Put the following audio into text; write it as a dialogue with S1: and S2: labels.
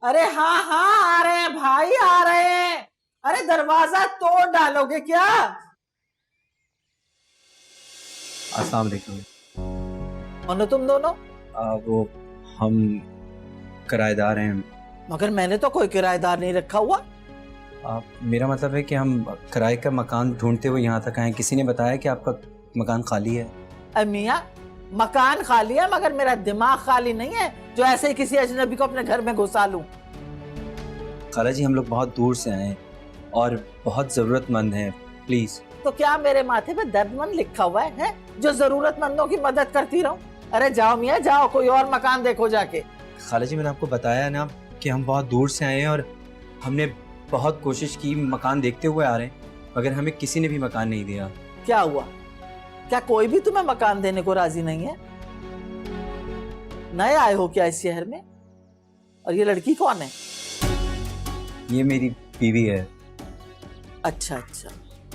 S1: अरे हाँ हाँ, आ रहे हैं भाई, आ रहे हैं। अरे दरवाजा तोड़ डालोगे क्या?
S2: अस्सलाम वालेकुम।
S1: कौन हो तुम दोनों?
S2: वो हम किराएदार हैं।
S1: मगर मैंने तो कोई किराएदार नहीं रखा हुआ।
S2: मेरा मतलब है कि हम किराए का मकान ढूंढते हुए यहाँ तक आए। किसी ने बताया कि आपका मकान खाली है।
S1: अरे मियाँ, मकान खाली है मगर मेरा दिमाग खाली नहीं है जो ऐसे ही किसी अजनबी को अपने घर में घुसा लूं।
S2: खाला जी, हम लोग बहुत दूर से आए हैं और बहुत ज़रूरतमंद हैं, प्लीज़।
S1: तो क्या मेरे माथे पे दर्दमंद लिखा हुआ है जो जरूरतमंदों की मदद करती रहूं? अरे जाओ मियाँ जाओ, कोई और मकान देखो जाके।
S2: खाला जी, मैंने आपको बताया ना कि हम बहुत दूर से आए हैं और हमने बहुत कोशिश की, मकान देखते हुए आ रहे हैं, मगर हमें किसी ने भी मकान नहीं दिया।
S1: क्या हुआ? क्या कोई भी तुम्हें मकान देने को राजी नहीं है? नए आए हो क्या इस शहर में? और ये लड़की कौन है?
S2: ये मेरी बीवी है।
S1: अच्छा अच्छा,